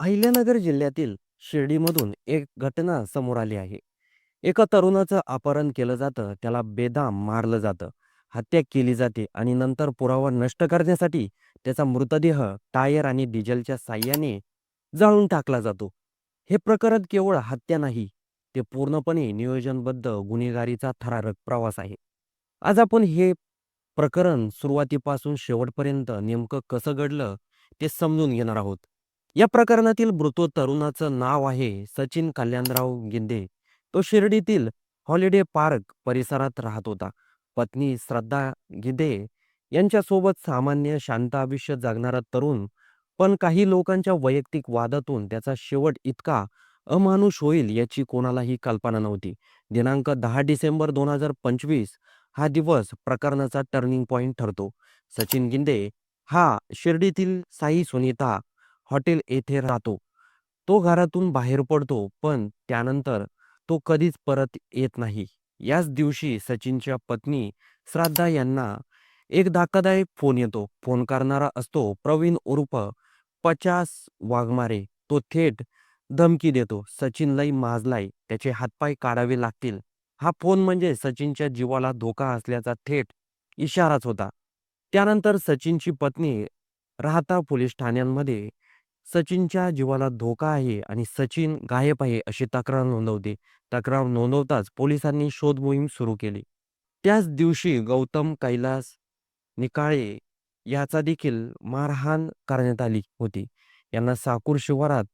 अहिल्यानगर जिल्ह्यातील शिर्डीमधून एक घटना समोर आली आहे. एका तरुणाचं अपहरण केलं जातं, त्याला बेदम मारलं जातं, हत्या केली जाते आणि नंतर पुरावा नष्ट करण्यासाठी त्याचा मृतदेह टायर आणि डिझेलच्या साहाय्याने जाळून टाकला जातो. हे प्रकरण केवळ हत्या नाही, ते पूर्णपणे नियोजनबद्ध गुन्हेगारीचा थरारक प्रवास आहे. आज आपण हे प्रकरण सुरुवातीपासून शेवटपर्यंत नेमकं कसं घडलं ते समजून घेणार आहोत. या प्रकरणातील मृत तरुणाचं नाव आहे सचिन कल्याणराव गिंदे. तो शिर्डीतील हॉलिडे पार्क परिसरात राहत होता. पत्नी श्रद्धा गिंदे यांच्यासोबत सामान्य शांत आयुष्य जगणारा तरुण, पण काही लोकांच्या वैयक्तिक वादातून त्याचा शेवट इतका अमानुष होईल याची कोणालाही कल्पना नव्हती. दिनांक 10 डिसेंबर 2025 हा दिवस प्रकरणाचा टर्निंग पॉइंट ठरतो. सचिन गिंदे हा शिर्डीतील साई सुनीता हॉटेल येथे राहतो. तो घरातून बाहेर पडतो, पण त्यानंतर तो कधीच परत येत नाही. याच दिवशी सचिनच्या पत्नी श्राद्धा यांना एक धक्कादायक फोन येतो. फोन करणारा असतो प्रवीण उर्फ 50 वाघमारे. तो थेट धमकी देतो. सचिन लई माजलाय, त्याचे हातपाय काढावे लागतील. हा फोन म्हणजे सचिनच्या जीवाला धोका असल्याचा थेट इशाराच होता. त्यानंतर सचिनची पत्नी राहता पोलीस ठाण्यांमध्ये सचिनच्या जीवाला धोका आहे आणि सचिन गायब आहे अशी तक्रार नोंदवते. तक्रार नोंदवताच पोलिसांनी शोध मोहीम सुरू केली. त्याच दिवशी गौतम कैलास निकाळे याचा देखील मारहाण करण्यात आली होती. यांना साकूर शिवारात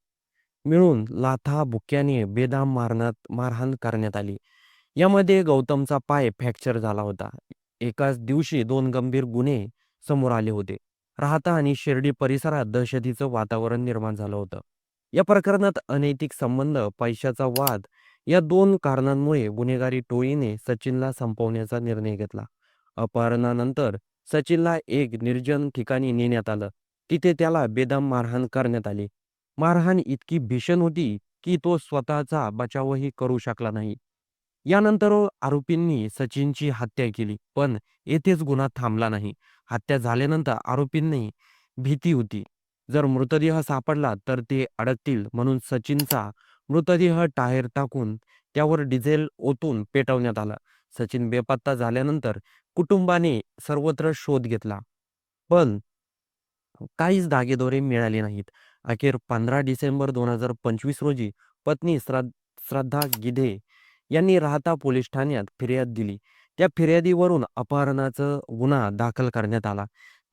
मिळून लाथा बुक्क्याने बेदम मारहाण करण्यात आली. यामध्ये गौतमचा पाय फ्रॅक्चर झाला होता. एकाच दिवशी दोन गंभीर गुन्हे समोर आले होते. राहता आणि शिर्डी परिसरात दहशतीचं वातावरण निर्माण झालं होतं. या प्रकरणात अनैतिक संबंध, पैशाचा वाद या दोन कारणांमुळे गुन्हेगारी टोळीने सचिनला संपवण्याचा निर्णय घेतला. अपहरणानंतर सचिनला एक निर्जन ठिकाणी नेण्यात आलं. तिथे त्याला बेदम मारहाण करण्यात आली. मारहाण इतकी भीषण होती की तो स्वतःचा बचावही करू शकला नाही. यानंतर आरोपींनी सचिनची हत्या केली. पण येथेच गुन्हा थांबला नाही. हत्या झाल्यानंतर आरोपींनी भीती होती. जर मृतदेह सापडला तर ते अडकतील, म्हणून सचिनचा मृतदेह टायर टाकून त्यावर डिझेल ओतून पेटवण्यात आला. सचिन बेपत्ता झाल्यानंतर कुटुंबाने सर्वत्र शोध घेतला. पण काहीच धागेदोरे मिळाले नाहीत. अखेर 15 डिसेंबर 2025 रोजी पत्नी श्रद्धा गिधे यांनी राहता पोलीस ठाण्यात फिर्याद दिली. त्या फिर्यादीवरून अपहरणाचा गुन्हा दाखल करण्यात आला.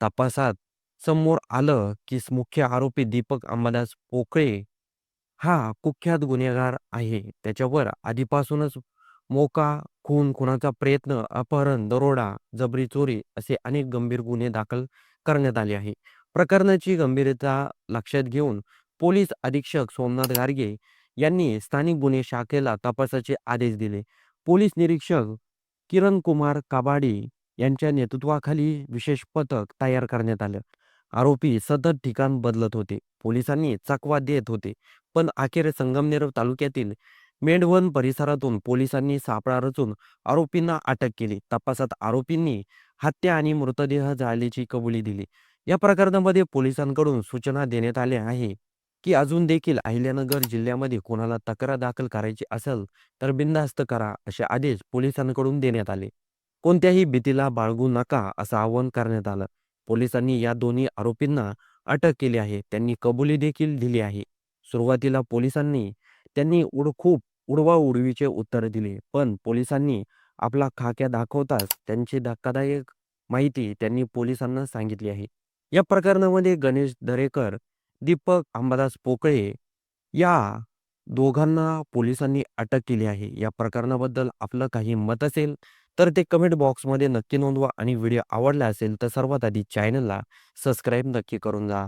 तपासात समोर आलं की मुख्य आरोपी दीपक अंबादास पोकळे हा कुख्यात गुन्हेगार आहे. त्याच्यावर आधीपासूनच मोका, खून, खुनाचा प्रयत्न, अपहरण, दरोडा, जबरी चोरी असे अनेक गंभीर गुन्हे दाखल करण्यात आले आहे. प्रकरणाची गंभीरता लक्षात घेऊन पोलीस अधीक्षक सोमनाथ गार्गे यांनी स्थानिक गुन्हे शाखेला तपासाचे आदेश दिले. पोलीस निरीक्षक किरण कुमार काबाडी यांच्या नेतृत्वाखाली विशेष पथक तयार करण्यात आलं. आरोपी सतत ठिकाण बदलत होते. पोलिसांनी चकवा देत होते. पण अखेर संगमनेर तालुक्यातील मेंढवण परिसरातून पोलिसांनी सापळा रचून आरोपींना अटक केली. तपासात आरोपींनी हत्या आणि मृतदेह जाळल्याची कबुली दिली. या प्रकरणामध्ये पोलिसांकडून सूचना देण्यात आल्या आहे की अजून देखील अहिल्यानगर जिल्ह्यामध्ये कोणाला तक्रार दाखल करायची असेल तर बिनधास्त करा, असे आदेश पोलिसांकडून देण्यात आले. कोणत्याही भीतीला बाळगू नका असं आवाहन करण्यात आलं. पोलिसांनी या दोन्ही आरोपींना अटक केली आहे. त्यांनी कबुली देखील दिली आहे. सुरुवातीला पोलिसांनी त्यांनी खूप उडवाउडवीचे उत्तर दिले, पण पोलिसांनी आपला खाक्या दाखवताच त्यांची धक्कादायक माहिती त्यांनी पोलिसांना सांगितली आहे. या प्रकरणामध्ये गणेश दरेकर, दीपक अंबादास पोकळे या दोघांना पोलिसांनी अटक केली आहे. या प्रकरणाबद्दल आपलं काही मत असेल तर ते कमेंट बॉक्समध्ये नक्की नोंदवा आणि व्हिडिओ आवडला असेल तर सर्वात आधी चॅनलला सबस्क्राईब नक्की करून जा.